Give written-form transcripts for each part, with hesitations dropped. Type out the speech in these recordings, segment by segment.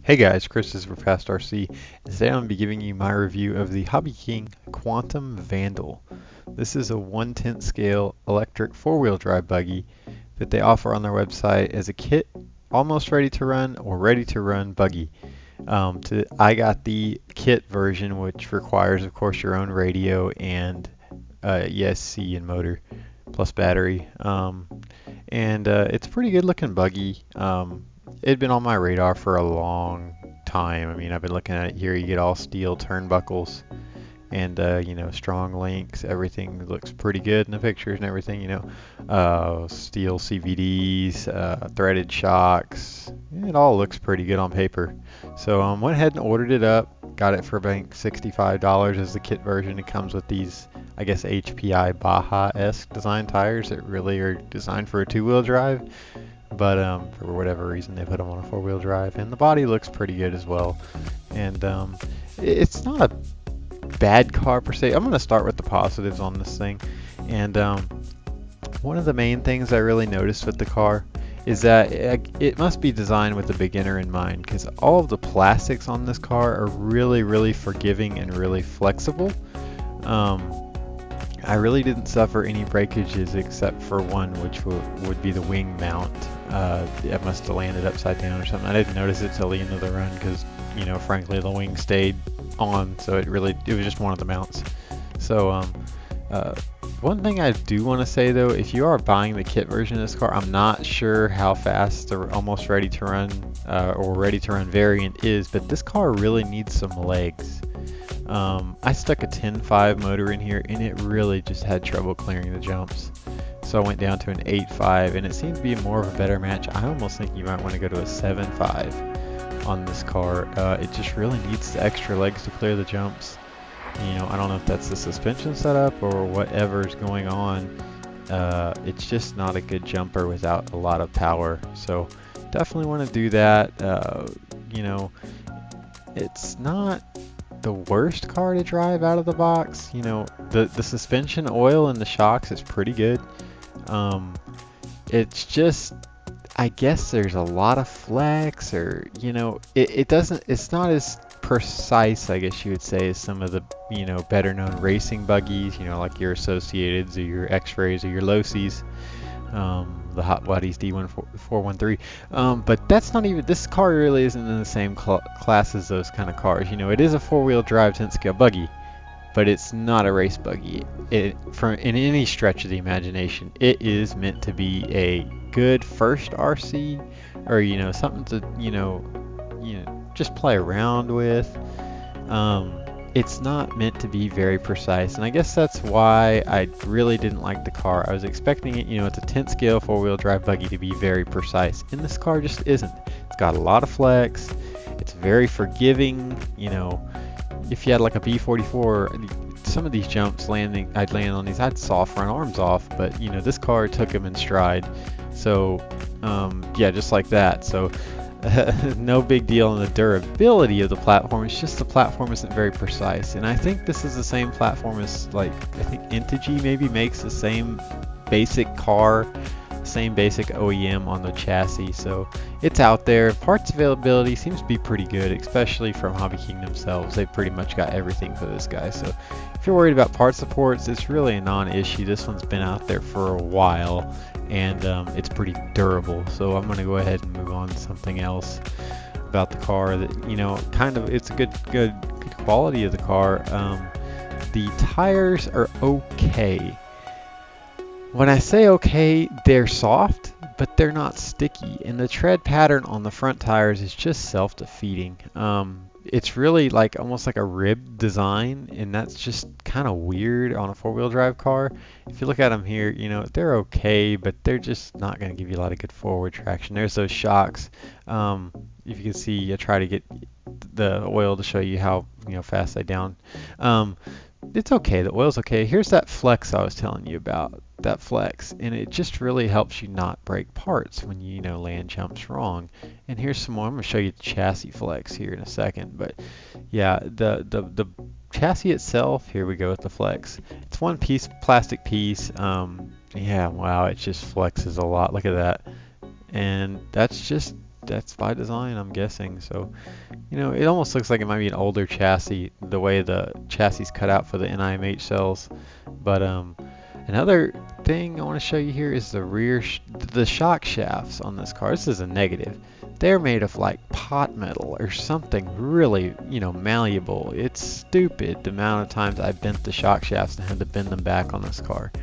Hey guys, Chris is for Fast RC, and today I'm going to be giving you my review of the Hobby King Quantum Vandal. This is a 1/10 scale electric four-wheel drive buggy that they offer on their website as a kit, almost ready to run or ready to run buggy. I got the kit version, which requires, of course, your own radio and ESC and motor plus battery. And it's a pretty good looking buggy. It had been on my radar for a long time. I mean, I've been looking at it here. You get all steel turnbuckles and strong links. Everything looks pretty good in the pictures and everything. Steel CVDs, threaded shocks. It all looks pretty good on paper. So went ahead and ordered it up. Got it for about $65 as the kit version. It comes with these, I guess, HPI Baja-esque design tires that really are designed for a two-wheel drive. But for whatever reason, they put them on a four-wheel drive, and the body looks pretty good as well. And it's not a bad car per se. I'm going to start with the positives on this thing. And one of the main things I really noticed with the car is that it must be designed with the beginner in mind, because all of the plastics on this car are really, really forgiving and really flexible. I really didn't suffer any breakages except for one, which would be the wing mount. It must have landed upside down or something. I didn't notice it till the end of the run because, frankly, the wing stayed on, so it was just one of the mounts. So, one thing I do want to say though, if you are buying the kit version of this car, I'm not sure how fast the almost ready to run or ready to run variant is, but this car really needs some legs. I stuck a 10.5 motor in here and it really just had trouble clearing the jumps. So I went down to an 8.5 and it seemed to be more of a better match. I almost think you might want to go to a 7.5 on this car. It just really needs the extra legs to clear the jumps. I don't know if that's the suspension setup or whatever's going on. It's just not a good jumper without a lot of power. So definitely want to do that. It's not the worst car to drive out of the box. The suspension oil and the shocks is pretty good. It's just, I guess there's a lot of flex, or it's not as precise, I guess you would say, as some of the better known racing buggies, like your Associateds or your X-Rays or your Losies. The Hot Waddies D413. But that's not even, this car really isn't in the same class as those kind of cars. It is a four-wheel drive 10 scale buggy, but it's not a race buggy. In any stretch of the imagination, it is meant to be a good first RC, or something to just play around with. It's not meant to be very precise, and I guess that's why I really didn't like the car. I was expecting it, it's a 10 scale four-wheel drive buggy, to be very precise, and this car just isn't. It's got a lot of flex. It's very forgiving. If you had like a B44, some of these jumps I'd land on these, I'd soft front arms off, but this car took them in stride. So yeah, just like that. So no big deal in the durability of the platform. It's just the platform isn't very precise, and I think this is the same platform as, like, I think Integy maybe makes the same basic car, same basic OEM on the chassis, so it's out there. Parts availability seems to be pretty good, especially from Hobby King themselves. They've pretty much got everything for this guy, so if you're worried about part supports, it's really a non-issue. This one's been out there for a while, and it's pretty durable. So I'm going to go ahead and move on to something else about the car that, it's a good quality of the car. The tires are okay. When I say okay, they're soft, but they're not sticky, and the tread pattern on the front tires is just self-defeating. It's really almost like a ribbed design, and that's just kind of weird on a four-wheel drive car. If you look at them here, they're okay, but they're just not going to give you a lot of good forward traction. There's those shocks. If you can see, I try to get the oil to show you how fast they down. It's okay. The oil's okay. Here's that flex I was telling you about. That flex, and it just really helps you not break parts when you land jumps wrong. And here's some more. I'm going to show you the chassis flex here in a second, but yeah, the chassis itself, here we go with the flex. It's one piece, plastic piece. Yeah, wow, it just flexes a lot. Look at that. And that's just that's by design, I'm guessing. So, it almost looks like it might be an older chassis, the way the chassis is cut out for the NIMH cells. But another thing I want to show you here is the shock shafts on this car. This is a negative. They're made of like pot metal or something really, malleable. It's stupid the amount of times I bent the shock shafts and had to bend them back on this car.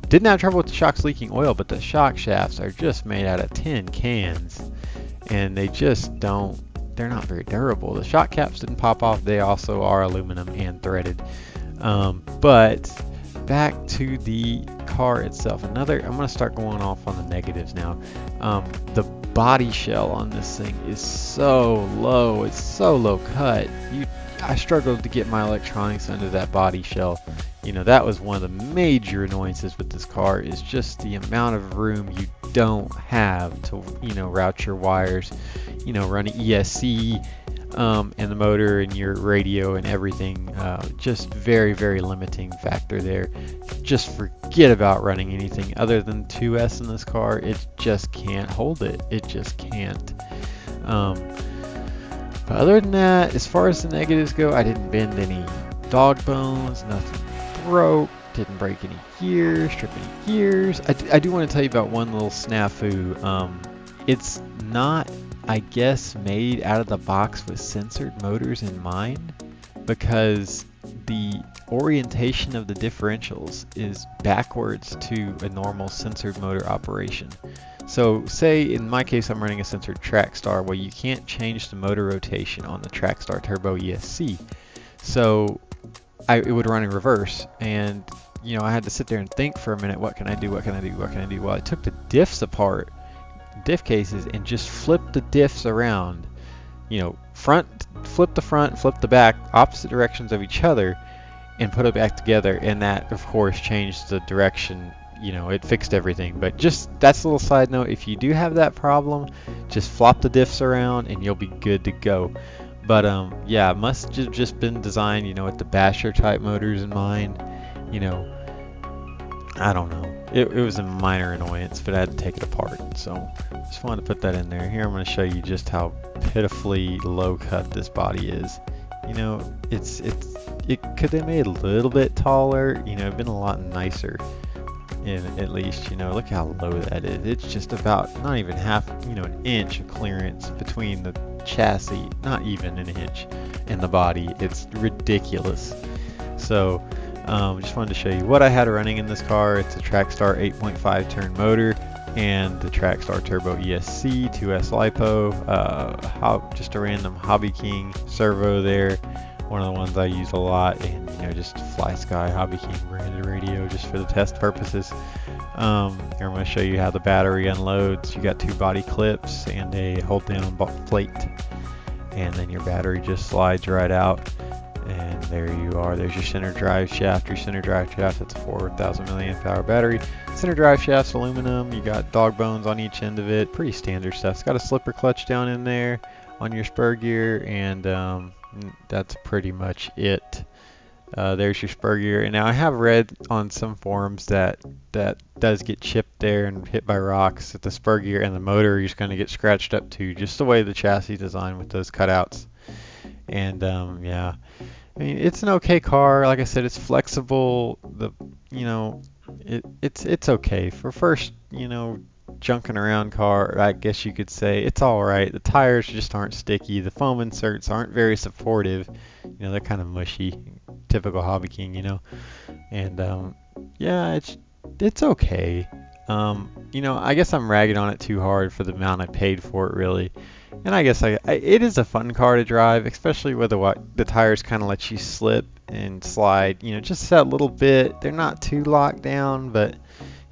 Didn't have trouble with the shocks leaking oil, but the shock shafts are just made out of tin cans, and they just they're not very durable. The shock caps didn't pop off. They also are aluminum and threaded. But back to the car itself. I'm going to start going off on the negatives now. The body shell on this thing is so low. It's so low cut. I struggled to get my electronics under that body shell. That was one of the major annoyances with this car, is just the amount of room you don't have to, route your wires, run an ESC, and the motor and your radio and everything. Just very, very limiting factor there. Just forget about running anything other than 2S in this car. It just can't hold it. It just can't. But other than that, as far as the negatives go, I didn't bend any dog bones, nothing broke, didn't break any gears, strip any gears. I do want to tell you about one little snafu. It's not, I guess, made out of the box with censored motors in mind, because the orientation of the differentials is backwards to a normal censored motor operation. So say in my case I'm running a censored Trackstar, well, you can't change the motor rotation on the Trackstar Turbo ESC. So it would run in reverse, and I had to sit there and think for a minute, what can I do? Well, I took the diffs apart, diff cases, and just flipped the diffs around. Flip the front, flip the back, opposite directions of each other, and put it back together, and that of course changed the direction. It fixed everything. But that's a little side note. If you do have that problem, just flop the diffs around and you'll be good to go. But yeah, it must have just been designed, with the basher type motors in mind. I don't know. It was a minor annoyance, but I had to take it apart. So just wanted to put that in there. Here I'm going to show you just how pitifully low cut this body is. It could have made a little bit taller. It'd been a lot nicer. At least, look how low that is. It's just about not even half, an inch of clearance between the chassis, not even an inch, and the body. It's ridiculous. So just wanted to show you what I had running in this car. It's a Trackstar 8.5 turn motor and the Trackstar Turbo ESC 2S LiPo, just a random Hobby King servo there, one of the ones I use a lot, and just Fly Sky Hobby King branded radio just for the test purposes. Here I'm going to show you how the battery unloads. You got two body clips and a hold down plate, and then your battery just slides right out, and there you are. There's your center drive shaft. Your center drive shaft, that's a 4,000 milliamp hour battery. Center drive shaft's aluminum. You got dog bones on each end of it. Pretty standard stuff. It's got a slipper clutch down in there on your spur gear, and that's pretty much it. There's your spur gear. And now I have read on some forums that does get chipped there and hit by rocks, that the spur gear and the motor is going to get scratched up too, just the way the chassis is designed with those cutouts. And yeah, I mean, it's an okay car. Like I said, it's flexible. It's okay for first, junking around car, I guess you could say. It's all right. The tires just aren't sticky. The foam inserts aren't very supportive. They're kind of mushy, typical Hobby King, And yeah, it's okay. I guess I'm ragging on it too hard for the amount I paid for it, really. And I guess it is a fun car to drive, especially with the tires kind of let you slip and slide, just that little bit. They're not too locked down, but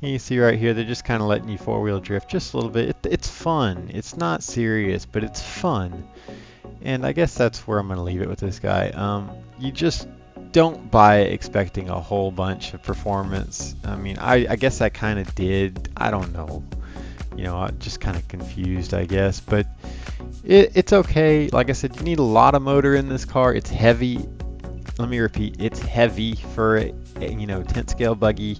you see right here, they're just kind of letting you four-wheel drift just a little bit. It's fun. It's not serious, but it's fun. And I guess that's where I'm going to leave it with this guy. You just don't buy it expecting a whole bunch of performance. I mean, I guess I kind of did. I don't know. I'm just kind of confused, I guess. But it's okay. Like I said, you need a lot of motor in this car. It's heavy. Let me repeat. It's heavy for a 10 scale buggy.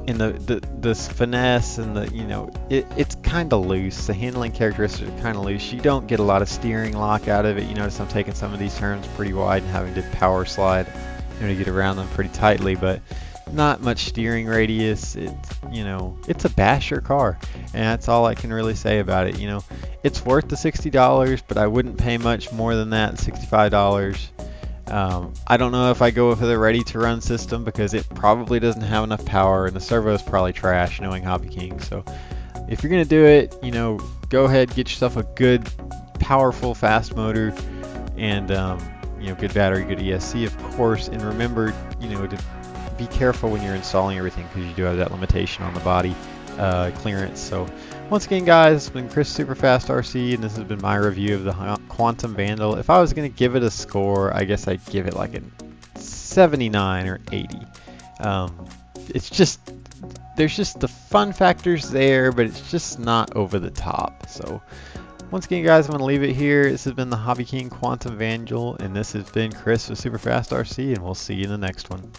and the finesse and the, you know, it's kind of loose. The handling characteristics are kind of loose. You don't get a lot of steering lock out of it. You notice I'm taking some of these turns pretty wide and having to power slide, you know, to get around them pretty tightly, but not much steering radius. It's, you know, it's a basher car, and that's all I can really say about it. You know, it's worth the $60, but I wouldn't pay much more than that, $65. I don't know if I go for the ready-to-run system because it probably doesn't have enough power, and the servo is probably trash, knowing Hobby King. So if you're gonna do it, you know, go ahead, get yourself a good, powerful, fast motor, and you know, good battery, good ESC, of course. And remember, you know, to be careful when you're installing everything because you do have that limitation on the body clearance. So once again, guys, it's been Chris Superfast RC, and this has been my review of the Quantum Vandal. If I was going to give it a score, I guess I'd give it like a 79 or 80. It's just, there's just the fun factors there, but it's just not over the top. So once again, guys, I'm going to leave it here. This has been the Hobby King Quantum Vandal, and this has been Chris with Superfast RC, and we'll see you in the next one.